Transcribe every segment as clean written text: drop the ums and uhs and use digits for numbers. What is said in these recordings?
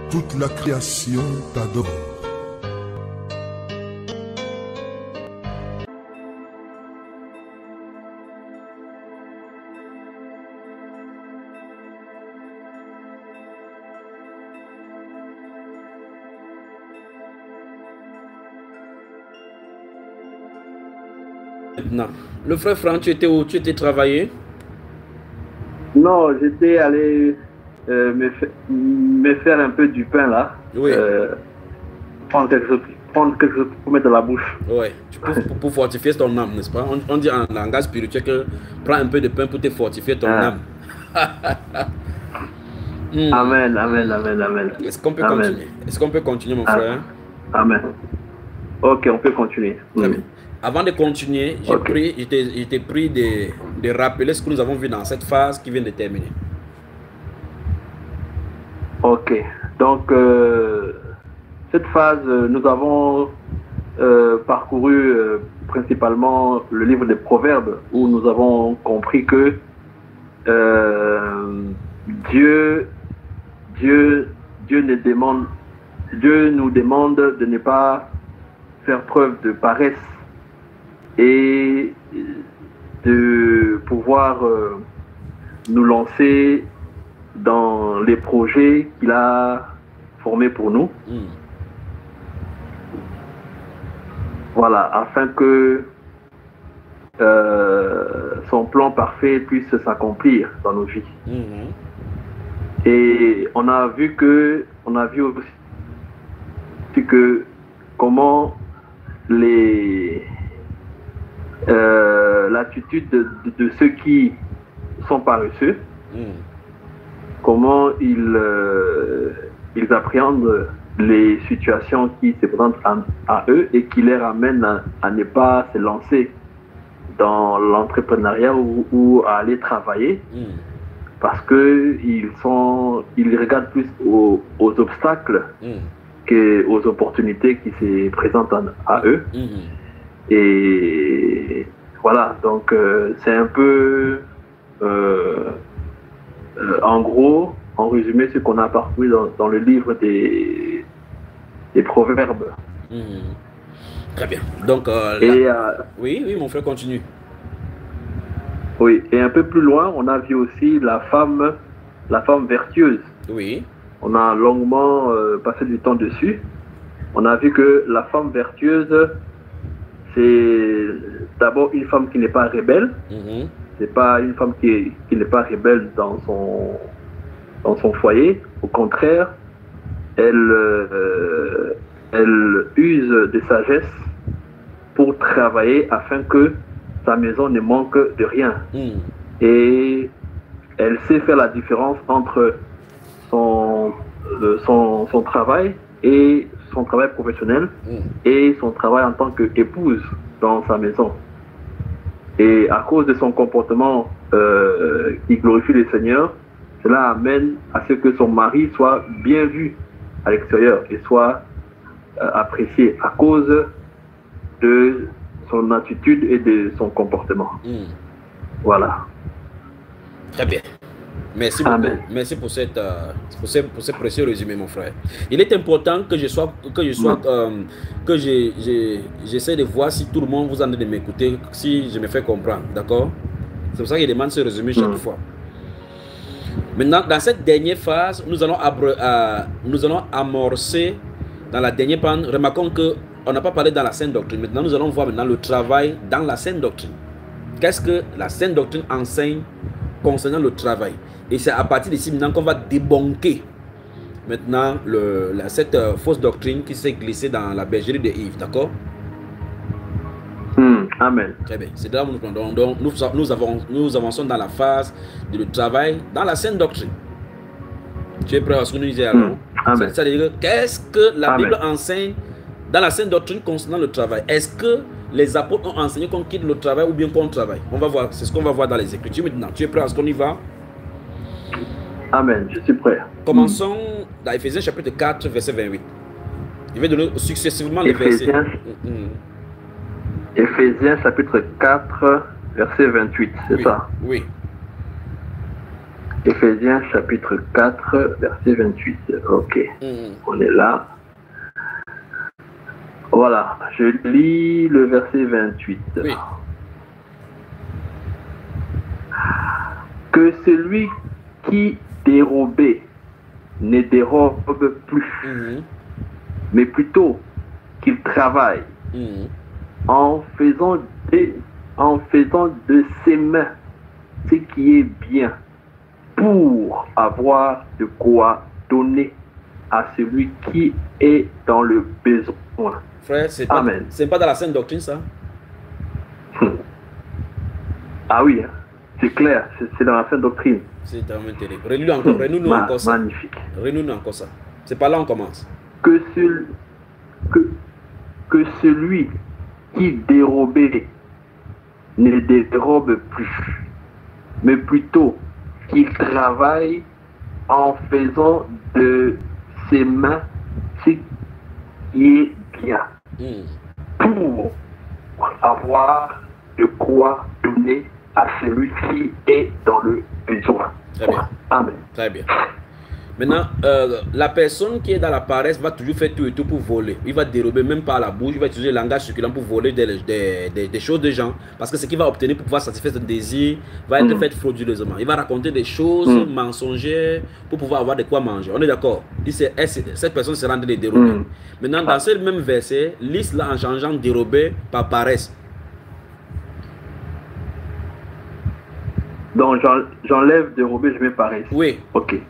Toute la création t'adore. Maintenant, le frère Franck, tu étais où? Tu étais travaillé? Non, j'étais allé me faire un peu du pain là. Oui. Prendre quelque chose pour mettre dans la bouche. Ouais, pour fortifier ton âme, n'est-ce pas? On dit en langage spirituel que prends un peu de pain pour te fortifier ton âme. Amen, amen, amen, amen. Est-ce qu'on peut continuer? Est-ce qu'on peut continuer, mon frère? Amen. Ok, on peut continuer. Très bien. Avant de continuer, j'étais pris de rappeler ce que nous avons vu dans cette phase qui vient de terminer. Ok, donc cette phase, nous avons parcouru principalement le livre des Proverbes, où nous avons compris que Dieu nous demande de ne pas faire preuve de paresse et de pouvoir nous lancer dans les projets qu'il a formés pour nous. Voilà, afin que son plan parfait puisse s'accomplir dans nos vies. Et on a vu aussi que comment l'attitude de ceux qui sont paresseux, comment ils appréhendent les situations qui se présentent à eux et qui les ramènent à ne pas se lancer dans l'entrepreneuriat ou à aller travailler, parce qu'ils regardent plus aux obstacles qu'aux opportunités qui se présentent à eux. Et voilà, donc c'est un peu en gros, en résumé, ce qu'on a parcouru dans le livre des Proverbes. Très bien. Donc, oui, mon frère, continue. Oui, et un peu plus loin, on a vu aussi la femme vertueuse. Oui. On a longuement passé du temps dessus. On a vu que la femme vertueuse, c'est d'abord une femme qui n'est pas rebelle. C'est pas une femme qui n'est pas rebelle dans son foyer. Au contraire, elle use de sagesse pour travailler afin que sa maison ne manque de rien. Et elle sait faire la différence entre son travail et son travail professionnel et son travail en tant qu'épouse dans sa maison. Et à cause de son comportement qui glorifie le Seigneur, cela amène à ce que son mari soit bien vu à l'extérieur et soit apprécié à cause de son attitude et de son comportement. Voilà. Très bien. Merci beaucoup. Merci pour ce précieux résumé, mon frère. Il est important que j'essaie de voir si tout le monde vous en train de m'écouter, si je me fais comprendre, d'accord? C'est pour ça qu'il demande ce résumé chaque fois. Maintenant, dans cette dernière phase, nous allons amorcer dans la dernière phase. Remarquons qu'on n'a pas parlé dans la Sainte Doctrine. Maintenant, nous allons voir maintenant le travail dans la Sainte Doctrine. Qu'est-ce que la Sainte Doctrine enseigne concernant le travail? Et c'est à partir d'ici maintenant qu'on va débunker maintenant cette fausse doctrine qui s'est glissée dans la bergerie de Yves, d'accord? Amen. Très bien. C'est là où nous avançons dans la phase du travail dans la Sainte Doctrine. Tu es prêt à ce que nous disons alors? C'est-à-dire, qu'est-ce que la Bible enseigne dans la Sainte Doctrine concernant le travail? Est-ce que les apôtres ont enseigné qu'on quitte le travail ou bien qu'on travaille? On va voir. C'est ce qu'on va voir dans les Écritures maintenant. Tu es prêt à ce qu'on y va? Amen, je suis prêt. Commençons dans Ephésiens chapitre 4, verset 28. Je vais donner successivement les versets. Ephésiens chapitre 4, verset 28, c'est ça? Oui. Éphésiens chapitre 4, verset 28. Ok, on est là. Voilà, je lis le verset 28. Oui. Que celui qui dérobait ne dérobe plus, mais plutôt qu'il travaille en faisant de ses mains ce qui est bien pour avoir de quoi donner à celui qui est dans le besoin. Frère, c'est pas dans la Sainte Doctrine, ça? Ah oui, hein. C'est clair, c'est dans la Sainte Doctrine. C'est tellement terrible. Relis-nous encore, relis-nous encore ça. Magnifique. Relis-nous encore ça. C'est par là on commence. Que celui qui dérobait ne dérobe plus, mais plutôt qu'il travaille en faisant de ses mains ce qui est bien, pour avoir de quoi donner à celui qui est dans le besoin. Très bien. Amen. Très bien. Maintenant, la personne qui est dans la paresse va toujours faire tout et tout pour voler. Il va dérober même par la bouche, il va utiliser le langage circulant pour voler des choses des gens. Parce que ce qu'il va obtenir pour pouvoir satisfaire son désir va être fait frauduleusement. Il va raconter des choses mensongères pour pouvoir avoir de quoi manger. On est d'accord? Cette personne sera en train de dérober. Maintenant, dans ce même verset, liste là en changeant dérober par paresse. Donc j'enlève dérober, je mets paresse. Oui. Ok.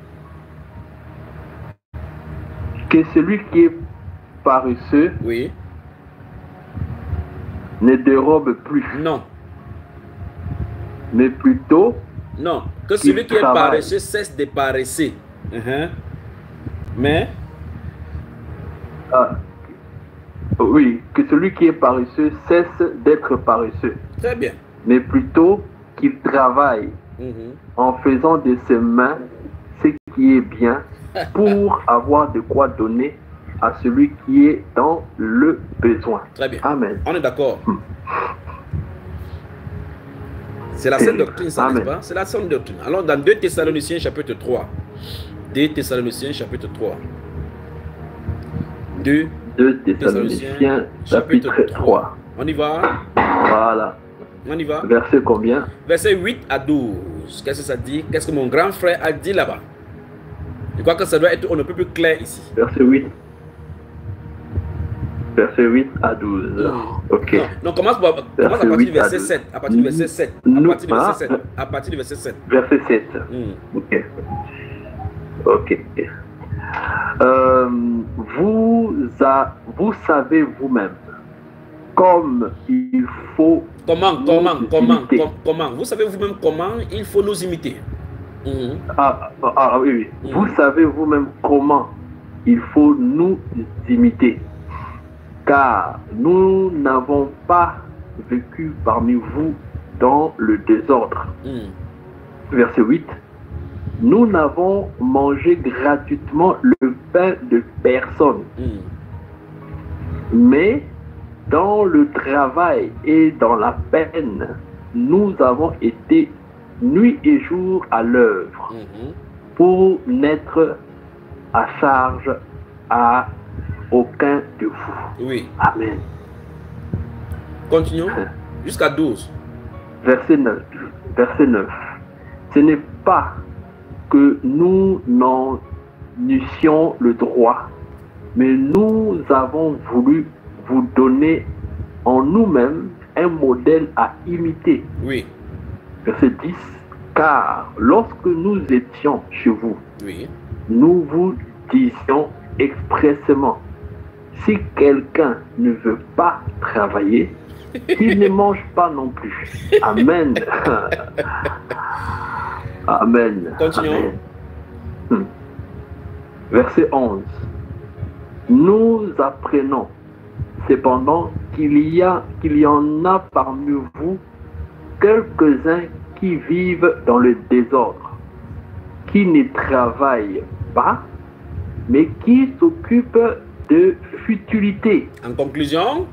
Que celui qui est paresseux ne dérobe plus. Non. Mais plutôt. Non. Que celui qui est paresseux cesse de paresser. Mais. Oui. Que celui qui est paresseux cesse d'être paresseux. Très bien. Mais plutôt qu'il travaille en faisant de ses mains ce qui est bien pour avoir de quoi donner à celui qui est dans le besoin. Très bien. Amen. On est d'accord. C'est la Sainte Doctrine, ça, n'est-ce pas? C'est la Sainte Doctrine. Alors, dans 2 Thessaloniciens chapitre 3. 2 Thessaloniciens chapitre 3. 2 Thessaloniciens chapitre 3. On y va? Voilà. On y va? Verset combien? Verset 8 à 12. Qu'est-ce que ça dit? Qu'est-ce que mon grand frère a dit là-bas? Je crois que ça doit être on ne peut plus clair ici. Verset 8. Verset 8 à 12. Ok. Donc commence à partir du verset 7. À partir du verset 7. À partir du verset 7. Verset 7. Ok. Ok. Vous savez vous-même comme il faut. Comment? Vous savez vous-même comment il faut nous imiter. Oui. Vous savez vous-même comment il faut nous imiter. Car nous n'avons pas vécu parmi vous dans le désordre. Verset 8. Nous n'avons mangé gratuitement le pain de personne. Mais dans le travail et dans la peine, nous avons été nuit et jour à l'œuvre pour n'être à charge à aucun de vous. Oui. Amen. Continuons jusqu'à 12. Verset 9. Ce n'est pas que nous n'en eussions le droit, mais nous avons voulu vous donner en nous-mêmes un modèle à imiter. Oui. Verset 10. Car lorsque nous étions chez vous, nous vous disions expressément, si quelqu'un ne veut pas travailler, qu'il ne mange pas non plus. Amen. Amen. Continuons. Amen. Verset 11. Nous apprenons cependant qu'il y en a parmi vous quelques-uns qui vivent dans le désordre, qui ne travaillent pas, mais qui s'occupent de futilité. En conclusion,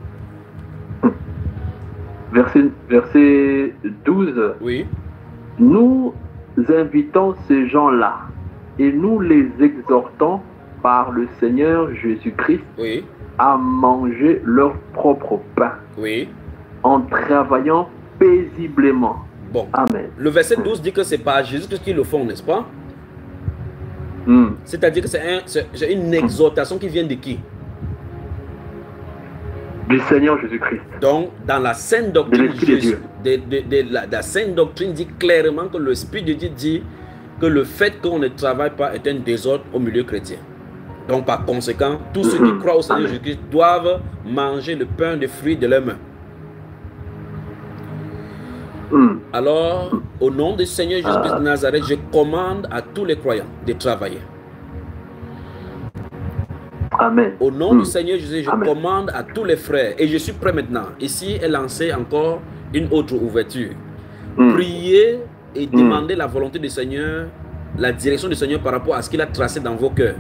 verset 12. Oui. Nous invitons ces gens-là et nous les exhortons par le Seigneur Jésus-Christ à manger leur propre pain en travaillant paisiblement. Bon. Amen. Le verset 12 dit que c'est pas Jésus-Christ qui le font, n'est-ce pas? C'est-à-dire que c'est une exhortation qui vient de qui? Du Seigneur Jésus-Christ. Donc, dans la Sainte Doctrine, la Sainte Doctrine dit clairement que l'Esprit de Dieu dit que le fait qu'on ne travaille pas est un désordre au milieu chrétien. Donc, par conséquent, tous ceux qui croient au Seigneur Jésus-Christ doivent manger le pain de fruits de leurs mains. Alors, au nom du Seigneur Jésus-Christ de Nazareth, je commande à tous les croyants de travailler. Amen. Au nom du Seigneur Jésus, je commande à tous les frères, et je suis prêt maintenant. Ici est lancée encore une autre ouverture. Priez et demandez la volonté du Seigneur, la direction du Seigneur par rapport à ce qu'il a tracé dans vos cœurs.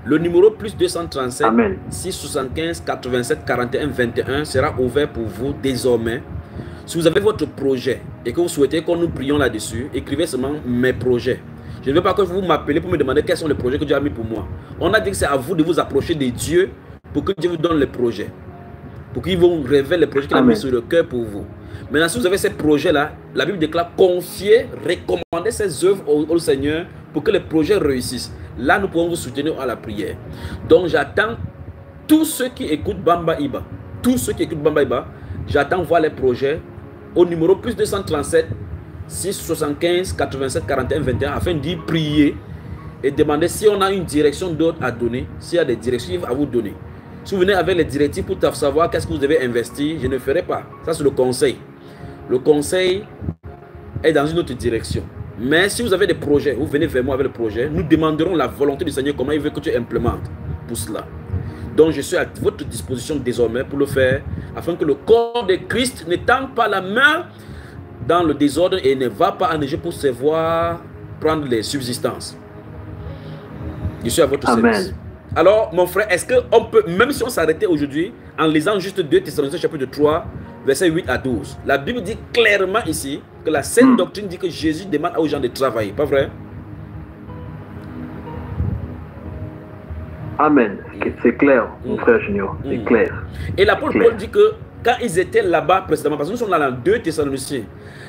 Le numéro plus 237 675 87 41 21 sera ouvert pour vous désormais. Si vous avez votre projet et que vous souhaitez qu'on nous prions là-dessus, écrivez seulement mes projets. Je ne veux pas que vous m'appelez pour me demander quels sont les projets que Dieu a mis pour moi. On a dit que c'est à vous de vous approcher de Dieu pour que Dieu vous donne les projets. Pour qu'il vous révèle les projets qu'il a mis sur le cœur pour vous. Maintenant, si vous avez ces projets-là, la Bible déclare confier, recommander ces œuvres au Seigneur pour que les projets réussissent. Là, nous pouvons vous soutenir à la prière. Donc, j'attends tous ceux qui écoutent Bamba Iba. Tous ceux qui écoutent Bamba Iba, j'attends voir les projets au numéro plus 237 675 87 41 21 afin d'y prier et demander si on a une direction d'autre à donner, s'il y a des directives à vous donner. Si vous venez avec les directives pour savoir qu'est-ce que vous devez investir, je ne ferai pas. Ça, c'est le conseil. Le conseil est dans une autre direction. Mais si vous avez des projets, vous venez vers moi avec le projet, nous demanderons la volonté du Seigneur, comment il veut que tu implémentes pour cela. Donc je suis à votre disposition désormais pour le faire, afin que le corps de Christ ne tende pas la main dans le désordre et ne va pas en Égypte pour se voir prendre les subsistances. Je suis à votre service. Alors mon frère, est-ce qu'on peut, même si on s'arrêtait aujourd'hui, en lisant juste 2 Thessaloniciens chapitre 3, versets 8 à 12, la Bible dit clairement ici que la Sainte Doctrine dit que Jésus demande aux gens de travailler, pas vrai? Amen. C'est clair, mon frère Junior. C'est clair. Et l'apôtre Paul dit que quand ils étaient là-bas précédemment, parce que nous sommes dans 2 Thessaloniciens,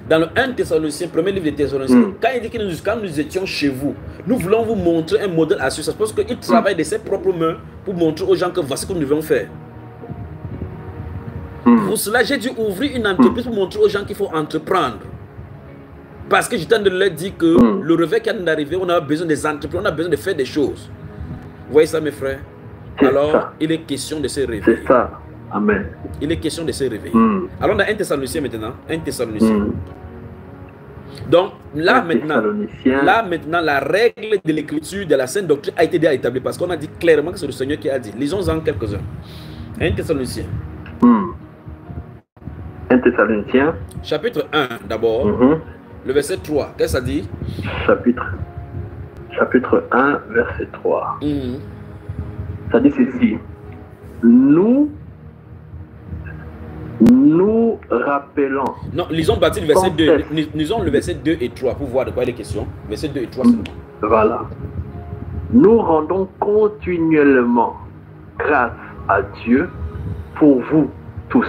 dans le 1 Thessaloniciens, premier livre de Thessaloniciens, quand il dit que quand nous étions chez vous, nous voulons vous montrer un modèle à suivre. Parce qu'il travaille de ses propres mains pour montrer aux gens que voici ce que nous devons faire. Pour cela, j'ai dû ouvrir une entreprise pour montrer aux gens qu'il faut entreprendre. Parce que j'étais en train de leur dire que le réveil qui vient d'arriver, on a besoin des entreprises, on a besoin de faire des choses. Vous voyez ça, mes frères? Alors, il est question de se réveiller. C'est ça. Amen. Il est question de se réveiller. Alors, on a 1 Thessalonicien maintenant. 1 Thessaloniciens. Donc, là maintenant, la règle de l'écriture de la Sainte Doctrine a été déjà établie. Parce qu'on a dit clairement que c'est le Seigneur qui a dit. Lisons-en quelques-uns. 1 Thessaloniciens. 1 Thessaloniciens. Chapitre 1 d'abord. Le verset 3. Qu'est-ce que ça dit? Chapitre 1, verset 3. Ça dit ceci. Nous rappelons. Non, lisons le verset 2. Lisons le verset 2 et 3 pour voir de quoi il est question. Verset 2 et 3 seulement. Voilà. Nous rendons continuellement grâce à Dieu pour vous tous.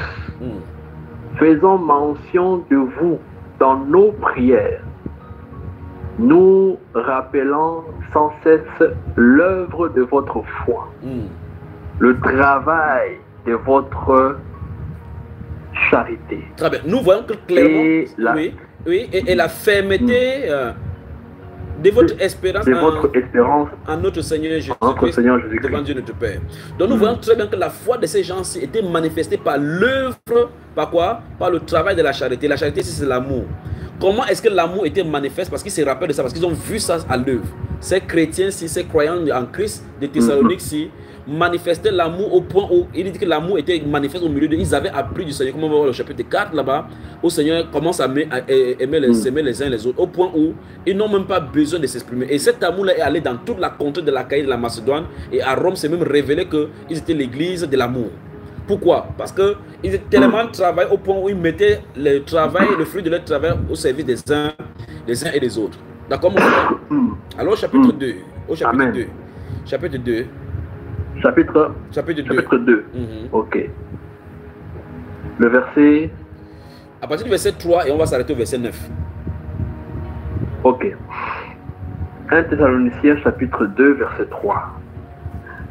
Faisons mention de vous dans nos prières. Nous rappelons sans cesse l'œuvre de votre foi, le travail de votre charité. Très bien. Nous voyons que clairement, et la fermeté de votre espérance, en notre Seigneur Jésus-Christ, devant Dieu notre Père. Donc nous voyons très bien que la foi de ces gens-ci était manifestée par l'œuvre, par quoi? Par le travail de la charité. La charité, c'est l'amour. Comment est-ce que l'amour était manifeste? Parce qu'ils se rappellent de ça, parce qu'ils ont vu ça à l'œuvre. Ces chrétiens-ci, ces croyants en Christ de Thessalonique-ci, manifestaient l'amour au point où il dit que l'amour était manifeste au milieu d'eux. Ils avaient appris du Seigneur, comme on va voir le chapitre 4 là-bas, où le Seigneur commence à aimer les uns les autres, au point où ils n'ont même pas besoin de s'exprimer. Et cet amour-là est allé dans toute la contrée de la Caïe de la Macédoine, et à Rome, c'est même révélé qu'ils étaient l'église de l'amour. Pourquoi? Parce qu'ils étaient tellement travaillés au point où ils mettaient le travail, le fruit de leur travail au service des uns et des autres. D'accord, mon frère? Alors, chapitre 2. Au chapitre 2. Chapitre 2. Chapitre 2. Ok. Le verset... À partir du verset 3 et on va s'arrêter au verset 9. Ok. 1 Thessaloniciens chapitre 2 verset 3.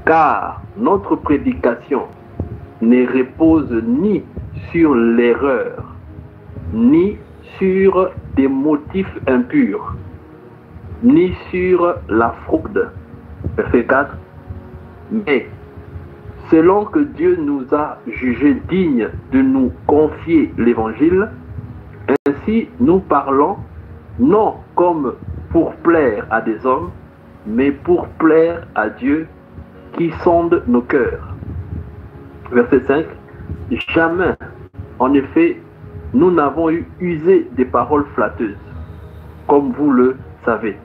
Car notre prédication ne repose ni sur l'erreur, ni sur des motifs impurs, ni sur la fraude. Verset 4. Mais selon que Dieu nous a jugés dignes de nous confier l'évangile, ainsi nous parlons non comme pour plaire à des hommes, mais pour plaire à Dieu qui sonde nos cœurs. Verset 5. Jamais, en effet, nous n'avons usé des paroles flatteuses, comme vous le savez.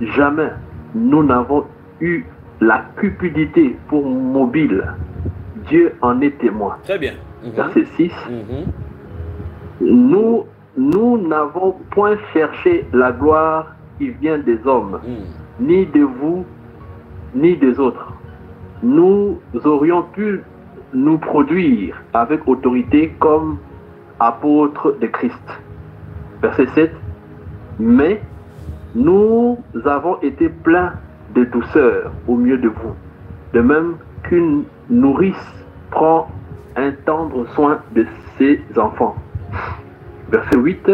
Jamais nous n'avons eu la cupidité pour mobile. Dieu en est témoin. Très bien. Verset 6. Nous n'avons point cherché la gloire qui vient des hommes, ni de vous, ni des autres. Nous aurions pu nous produire avec autorité comme apôtres de Christ. Verset 7. Mais nous avons été pleins de douceur au milieu de vous, de même qu'une nourrice prend un tendre soin de ses enfants. Verset 8.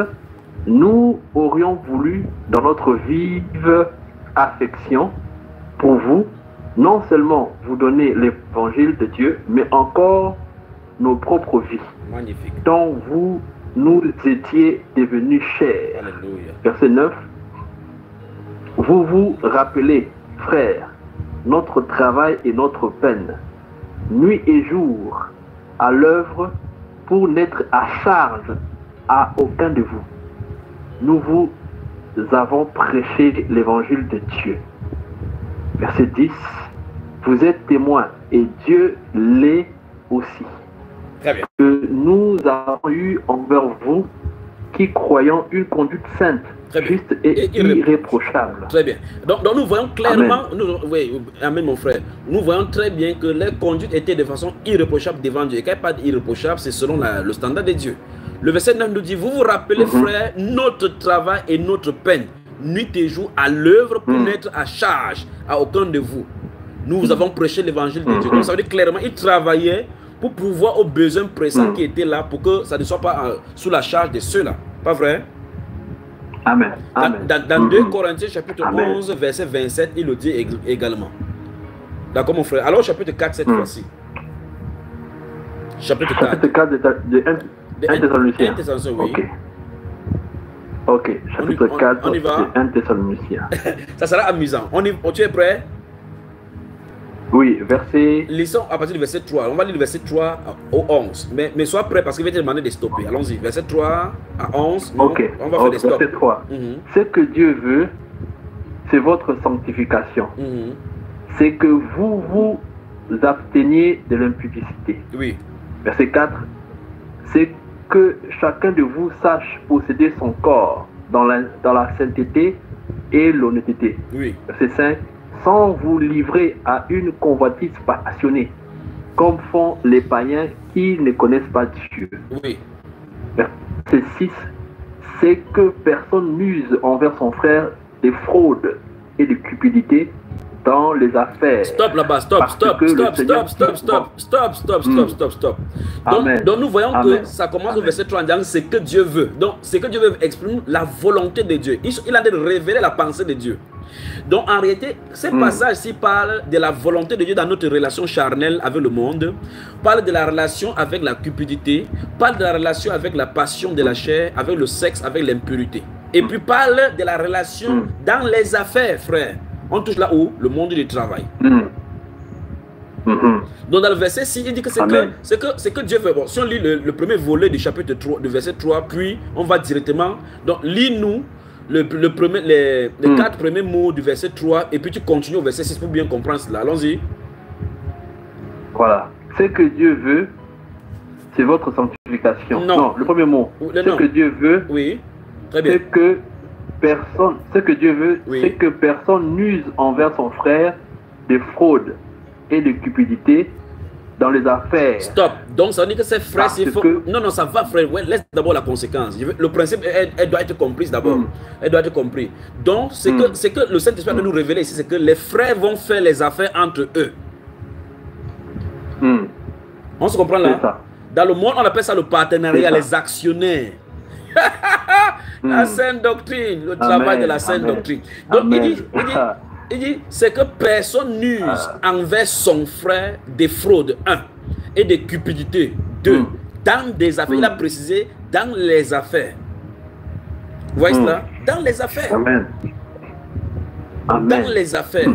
Nous aurions voulu, dans notre vive affection pour vous, non seulement vous donner l'évangile de Dieu, mais encore nos propres vies, dont vous nous étiez devenus chers. Alléluia. Verset 9. Vous vous rappelez, frères, notre travail et notre peine, nuit et jour, à l'œuvre pour n'être à charge à aucun de vous. Nous vous avons prêché l'évangile de Dieu. Verset 10. Vous êtes témoins, et Dieu l'est aussi, Très bien. que nous avons eu envers vous qui croyons une conduite sainte, juste et irréprochable. Très bien. Donc nous voyons clairement, oui, amen mon frère, nous voyons très bien que les conduites étaient de façon irréprochable devant Dieu. Et quand il parle d'irréprochable, c'est selon le standard de Dieu. Le verset 9 nous dit, vous vous rappelez frères, notre travail et notre peine, nuit et jour à l'œuvre pour n'être à charge à aucun de vous. Nous avons prêché l'évangile de Dieu. Donc ça veut dire clairement, il travaillait pour pouvoir aux besoins pressants qui étaient là, pour que ça ne soit pas sous la charge de ceux-là. Pas vrai? Amen. Dans 2 Corinthiens chapitre 11, verset 27, il le dit également. D'accord mon frère? Alors chapitre 4 cette fois-ci. Chapitre 4. Chapitre 4 de 1 Thessaloniciens. Oui. Ok. Chapitre 4 on y va. de 1 Thessaloniciens. Ça sera amusant. Tu es prêt? Oui, verset... Lisons à partir du verset 3. On va lire le verset 3 au 11. Mais sois prêt parce qu'il va te demander de stopper. Allons-y. Verset 3 à 11. Ok. On va faire des stops. Verset 3. Ce que Dieu veut, c'est votre sanctification. C'est que vous vous absteniez de l'impudicité. Oui. Verset 4. C'est que chacun de vous sache posséder son corps dans la sainteté et l'honnêteté. Oui. Verset 5. Sans vous livrer à une convoitise passionnée, comme font les païens qui ne connaissent pas Dieu. Oui. Verset 6. C'est que personne n'use envers son frère des fraudes et de cupidité dans les affaires. Stop là-bas, stop. Donc nous voyons que ça commence au verset 3 en disant ce que Dieu veut. Donc ce que Dieu veut exprime la volonté de Dieu. Il a de révéler la pensée de Dieu. Donc en réalité, ce passage-ci parle de la volonté de Dieu dans notre relation charnelle avec le monde, parle de la relation avec la cupidité, parle de la relation avec la passion de la chair, avec le sexe, avec l'impurité. Et puis parle de la relation dans les affaires, frère. On touche là où? Le monde du travail. Donc dans le verset 6, il dit que c'est que Dieu veut. Bon, si on lit le premier volet du chapitre 3, du verset 3, puis on va directement. Donc lis-nous les 4 premiers mots du verset 3 et puis tu continues au verset 6 pour bien comprendre cela. Allons-y. Voilà. Ce que Dieu veut, c'est votre sanctification. Non, le premier mot. Ce que Dieu veut, oui. Très bien. c'est que personne, ce que Dieu veut, c'est que personne n'use envers son frère de fraude et de cupidité dans les affaires. Stop. Donc ça veut dire que ces frères, s'il faut... Non, non, ça va, frère. Ouais, laisse d'abord la conséquence. Le principe, elle doit être comprise d'abord. Elle doit être comprise. Donc, c'est que le Saint-Esprit va nous révéler ici, c'est que les frères vont faire les affaires entre eux. On se comprend là? Dans le monde, on appelle ça le partenariat, les actionnaires. La sainte doctrine, le travail de la sainte doctrine. Donc, il dit, c'est que personne n'use envers son frère des fraudes, 1, et des cupidités, 2, dans des affaires. Il a précisé, dans les affaires. Vous voyez cela? Dans les affaires. Amen. Dans les affaires.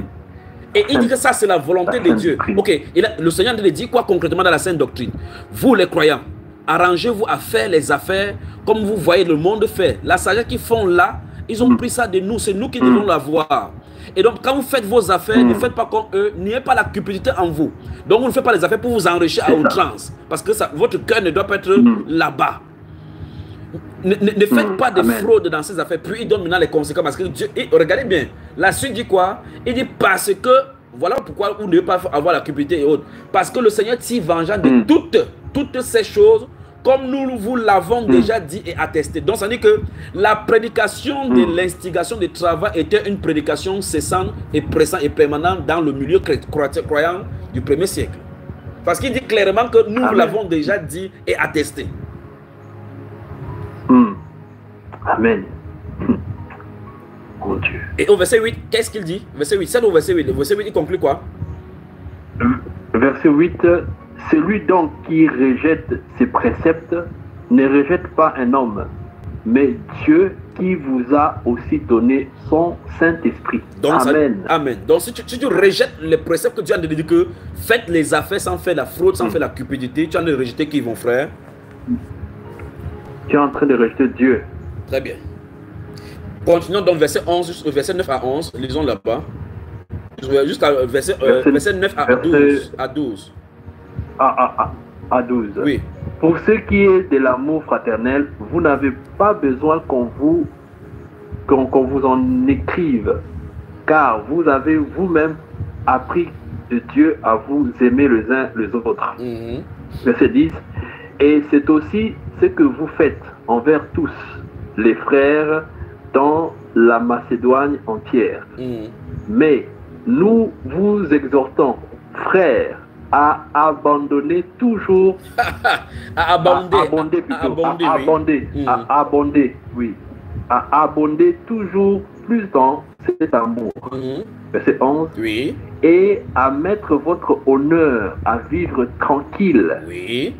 Et il dit que ça, c'est la volonté de Dieu. Ok, le Seigneur dit quoi concrètement dans la sainte doctrine? Vous, les croyants, arrangez-vous à faire les affaires comme vous voyez le monde faire. La sagesse qu'ils font là, ils ont pris ça de nous. C'est nous qui devons l'avoir. Et donc, quand vous faites vos affaires, ne faites pas comme eux, n'ayez pas la cupidité en vous. Donc, vous ne faites pas les affaires pour vous enrichir à outrance. Parce que votre cœur ne doit pas être là-bas. Ne faites pas de fraude dans ces affaires. Puis, il donne maintenant les conséquences. Parce que Dieu, regardez bien, la suite dit quoi? Il dit parce que, voilà pourquoi vous ne devez pas avoir la cupidité et autres. Parce que le Seigneur tire vengeance de toutes ces choses, comme nous vous l'avons déjà dit et attesté. Donc, ça veut dire que la prédication de l'instigation du travail était une prédication cessante et pressante et permanente dans le milieu croyant du 1er siècle. Parce qu'il dit clairement que nous l'avons déjà dit et attesté. Amen. Mon Dieu. Et au verset 8, qu'est-ce qu'il dit? Verset 8, c'est au verset 8. Le verset 8, il conclut quoi? Verset 8. Celui donc qui rejette ses préceptes ne rejette pas un homme, mais Dieu qui vous a aussi donné son Saint-Esprit. Amen. Amen. Donc si tu rejettes les préceptes que Dieu a dit que faites les affaires sans faire la fraude, sans faire la cupidité, tu es en train de rejeter qui, mon frère? Tu es en train de rejeter Dieu. Très bien. Continuons donc verset 11, verset 9 à 11, lisons là-bas. Jusqu'à verset 9 à 12. À 12. Oui. Pour ce qui est de l'amour fraternel, vous n'avez pas besoin qu'on vous en écrive, car vous avez vous-même appris de Dieu à vous aimer les uns les autres. Verset 10. Et c'est aussi ce que vous faites envers tous les frères dans la Macédoine entière. Mais nous vous exhortons, frères, à abandonner toujours, à abonder toujours plus dans cet amour. Verset 11. Oui. Et à mettre votre honneur à vivre tranquille. Oui.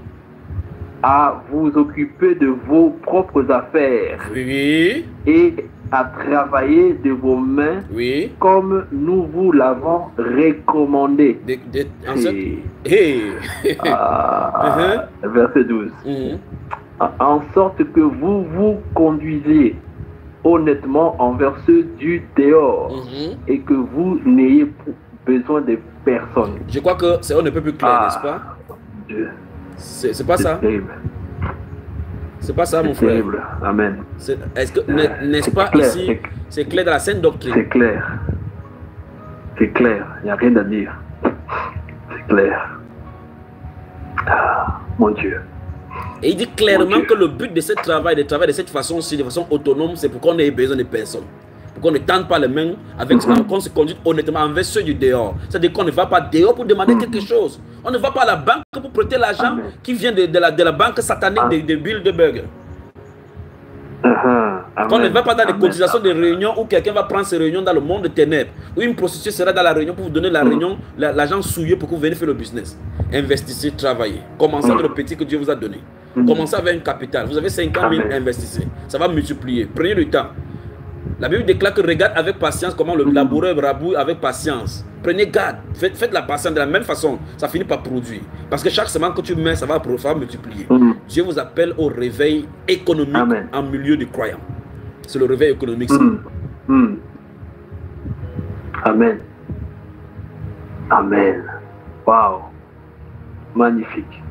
À vous occuper de vos propres affaires. Oui. Et à travailler de vos mains, oui, comme nous vous l'avons recommandé. Verset 12. En sorte que vous vous conduisiez honnêtement envers ceux du dehors et que vous n'ayez besoin de personne. Je crois que c'est on ne peut plus clair, n'est-ce pas? C'est pas ça? C'est pas ça, mon frère. Terrible. Amen. Est-ce que n'est-ce pas clair, ici? C'est clair dans la sainte doctrine. C'est clair. C'est clair. Il n'y a rien à dire. C'est clair. Mon Dieu. Et il dit clairement que le but de ce travail, de travailler de cette façon-ci, de façon autonome, c'est pour qu'on ait besoin de personne. Pour qu'on ne tente pas les mains, avec qu'on se conduise honnêtement envers ceux du dehors. C'est-à-dire qu'on ne va pas dehors pour demander quelque chose. On ne va pas à la banque pour prêter l'argent qui vient de la banque satanique de Bilderberg. On ne va pas dans des cotisations de réunions où quelqu'un va prendre ses réunions dans le monde de ténèbres, où une prostituée sera dans la réunion pour vous donner la réunion, l'argent souillé pour que vous veniez faire le business. Investissez, travaillez. Commencez avec le petit que Dieu vous a donné. Commencez avec un capital. Vous avez 50 000, investissez. Ça va multiplier. Prenez le temps. La Bible déclare que regarde avec patience comment le laboureur rabouille avec patience. Prenez garde, faites la patience de la même façon, ça finit par produire. Parce que chaque semence que tu mets, ça va multiplier. Dieu vous appelle au réveil économique en milieu de croyants. C'est le réveil économique. Amen. Amen. Wow. Magnifique.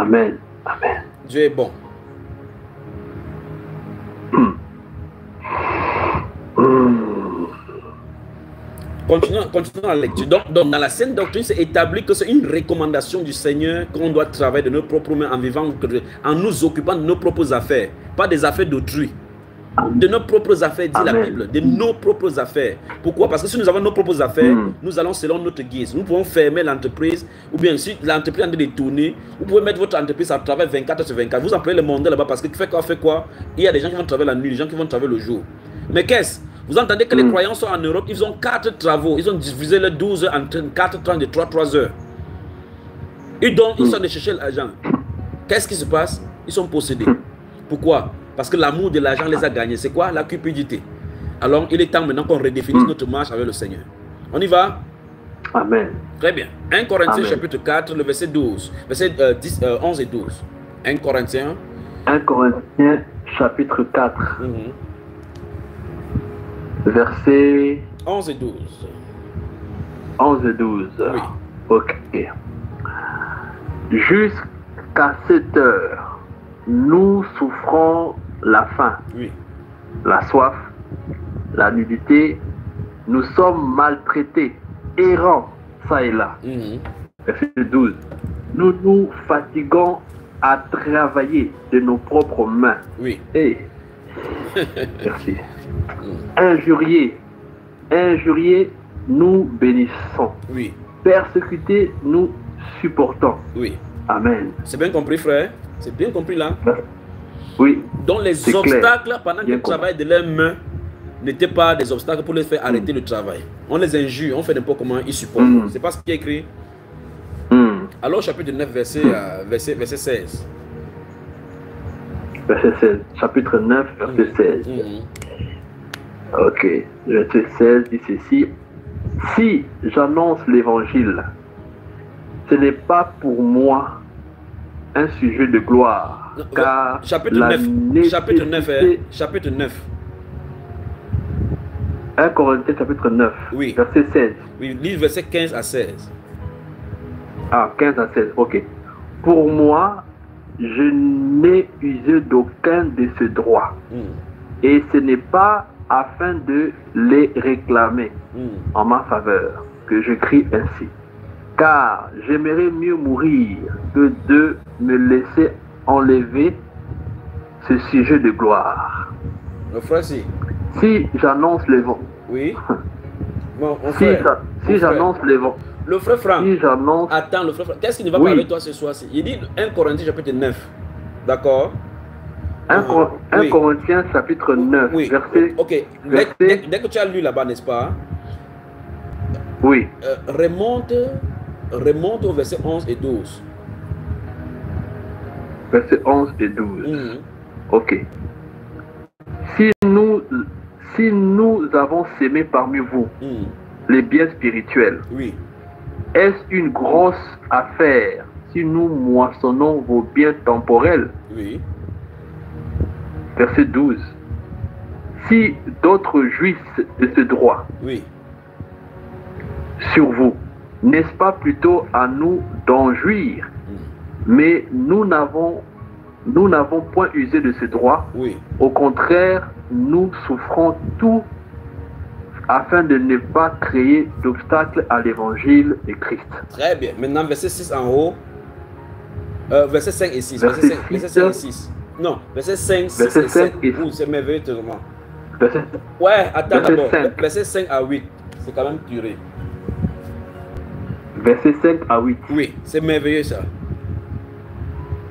Amen. Amen. Dieu est bon. Continuons la lecture. Donc, dans la saine doctrine, c'est établi que c'est une recommandation du Seigneur qu'on doit travailler de nos propres mains en vivant, en nous occupant de nos propres affaires, pas des affaires d'autrui. De nos propres affaires, dit la Bible, de nos propres affaires. Pourquoi? Parce que si nous avons nos propres affaires, nous allons selon notre guise. Nous pouvons fermer l'entreprise, ou bien si l'entreprise est en train de tourner, vous pouvez mettre votre entreprise à travail 24 sur 24. Vous employez le monde là-bas parce que fait quoi? Il y a des gens qui vont travailler la nuit, des gens qui vont travailler le jour. Mais qu'est-ce? Vous entendez que les croyants sont en Europe, ils ont 4 travaux, ils ont divisé les 12 heures en 4 tranches de 3 heures. Ils sont allés chercher l'argent. Qu'est-ce qui se passe? Ils sont possédés. Pourquoi? Parce que l'amour de l'argent les a gagnés. C'est quoi? La cupidité. Alors, il est temps maintenant qu'on redéfinisse notre marche avec le Seigneur. On y va? Amen. Très bien. 1 Corinthiens chapitre 4, le verset 12. Verset 11 et 12. 1 Corinthiens. 1 Corinthiens chapitre 4. Verset 11 et 12. 11 et 12. Oui. Ok. Jusqu'à cette heure, nous souffrons la faim, la soif, la nudité. Nous sommes maltraités, errants, ça et là. Verset 12. Nous nous fatiguons à travailler de nos propres mains. Oui. Et, merci. Injuriés, nous bénissons. Oui. Persécutés, nous supportons. Oui. Amen. C'est bien compris, frère? C'est bien compris là? Oui. Donc les obstacles pendant que le travail de leurs mains n'étaient pas des obstacles pour les faire arrêter le travail. On les injure, on fait n'importe comment, ils supportent. C'est pas ce qui est écrit. Alors chapitre 9, verset 16. Verset 16. Chapitre 9, verset 16. Ok. Verset 16 dit ceci. Si j'annonce l'évangile, ce n'est pas pour moi un sujet de gloire. Car chapitre 9. 1 Corinthiens chapitre 9. Oui. Verset 16. Oui, lis verset 15 à 16. Ah, 15 à 16, ok. Pour moi, je n'ai usé d'aucun de ces droits. Et ce n'est pas afin de les réclamer en ma faveur que je crie ainsi. Car j'aimerais mieux mourir que de me laisser enlever ce sujet de gloire. Le frère, si j'annonce l'évangile. Oui. Bon, si j'annonce l'évangile. Le frère Franck, si j'annonce... Attends, le frère Franck, qu'est-ce qui ne va pas avec toi ce soir-ci? Il dit 1 Corinthiens chapitre 9. D'accord? 1 Corinthiens chapitre 9. Oui. Verset... Ok. Dès que tu as lu là-bas, n'est-ce pas? Oui. Remonte au verset 11 et 12. Verset 11 et 12. Ok. Si nous avons sémé parmi vous les biens spirituels, est-ce une grosse affaire si nous moissonnons vos biens temporels? Verset 12. Si d'autres jouissent de ce droit sur vous, n'est-ce pas plutôt à nous d'en jouir? Mais nous n'avons point usé de ce droit. Au contraire, nous souffrons tout afin de ne pas créer d'obstacles à l'évangile de Christ. Très bien. Maintenant, verset 6 en haut. Verset 5 et 6. Verset 5 et 6. Non, verset 5, 6 et 7. C'est merveilleux, tellement. Ouais, attends d'abord. Verset 5 à 8. C'est quand même puré. Verset 5 à 8. Oui, c'est merveilleux ça.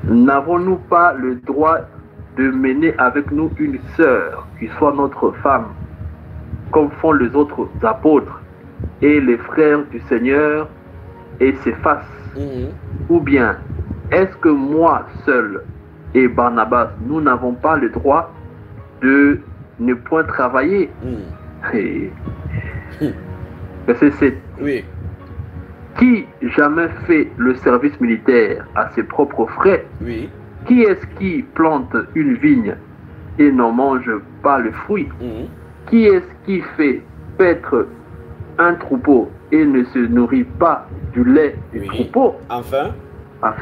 N'avons-nous pas le droit de mener avec nous une sœur qui soit notre femme, comme font les autres apôtres et les frères du Seigneur et Céphas? Ou bien, est-ce que moi seul et Barnabas, nous n'avons pas le droit de ne point travailler? Verset 7. Oui. Qui jamais fait le service militaire à ses propres frais? Qui est-ce qui plante une vigne et n'en mange pas le fruit? Qui est-ce qui fait paître un troupeau et ne se nourrit pas du lait du troupeau? Enfin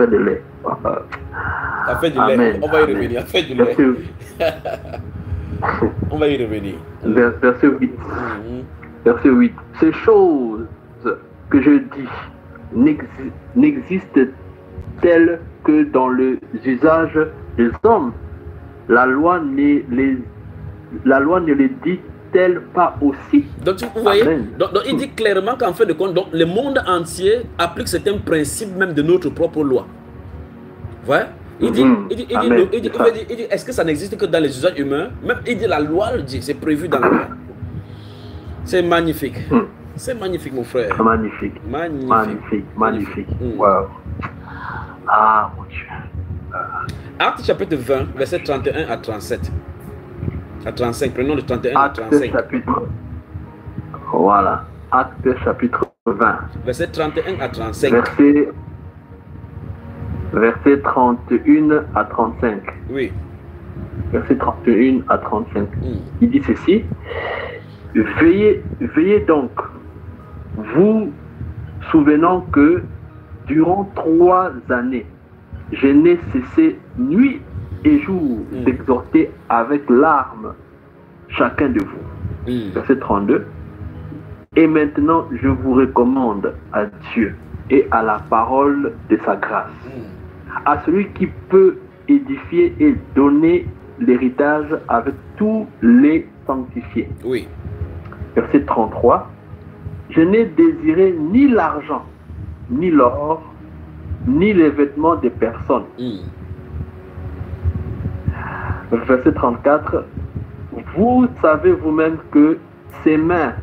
de lait. Ça fait du lait. On va y revenir. Ça fait du lait. On va y revenir. Verset 8. Verset 8. Ces choses que je dis n'existent-elles que dans les usages des hommes? La loi ne les dit-elle pas aussi? Donc, vous voyez, donc, il dit clairement qu'en fin de compte, donc, le monde entier applique certains principes même de notre propre loi. Vous voyez? Il dit, est-ce que ça n'existe que dans les usages humains? Même il dit, la loi le dit, c'est prévu dans la loi. C'est magnifique. C'est magnifique, mon frère. Magnifique. Magnifique. Wow. Ah, mon Dieu. Acte chapitre 20, verset 31 à 37. À 35, prenons le 31 à 35. Voilà. Acte chapitre 20. Verset 31 à 35. Verset 31 à 35. Oui. Verset 31 à 35. Il dit ceci. Veillez donc, vous souvenant que durant 3 années, je n'ai cessé nuit et jour d'exhorter avec larmes chacun de vous. Verset 32. Et maintenant, je vous recommande à Dieu et à la parole de sa grâce, à celui qui peut édifier et donner l'héritage avec tous les sanctifiés. Oui. Verset 33. Je n'ai désiré ni l'argent, ni l'or, ni les vêtements des personnes. Verset 34. Vous savez vous-même que ces mains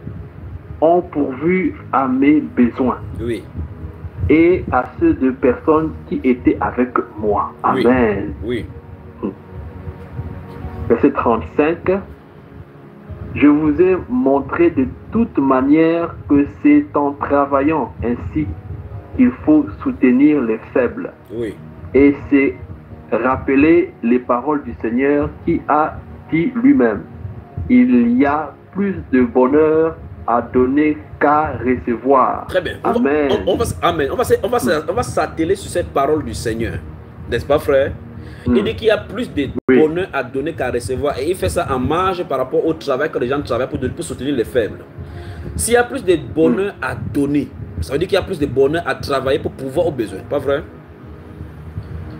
ont pourvu à mes besoins. Oui. Et à ceux de personnes qui étaient avec moi. Amen. Oui. Verset 35. Je vous ai montré de toute manière que c'est en travaillant ainsi qu'il faut soutenir les faibles. Oui. Et c'est rappeler les paroles du Seigneur qui a dit lui-même. Il y a plus de bonheur à donner qu'à recevoir. Très bien. Amen. On va s'atteler sur cette parole du Seigneur. N'est-ce pas, frère? Il dit qu'il y a plus de bonheur à donner qu'à recevoir. Et il fait ça en marge par rapport au travail que les gens travaillent pour soutenir les faibles. S'il y a plus de bonheur à donner, ça veut dire qu'il y a plus de bonheur à travailler pour pouvoir aux besoins. Pas vrai?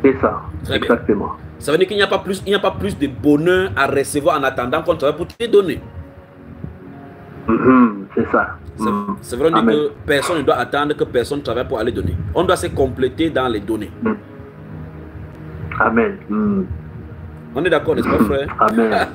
C'est ça. Très exactement. Bien. Ça veut dire qu'il n'y a pas plus de bonheur à recevoir en attendant qu'on travaille pour te donner. C'est ça. C'est vrai que personne ne doit attendre que personne travaille pour aller donner. On doit se compléter dans les données. Amen. On est d'accord, n'est-ce pas, frère? Amen.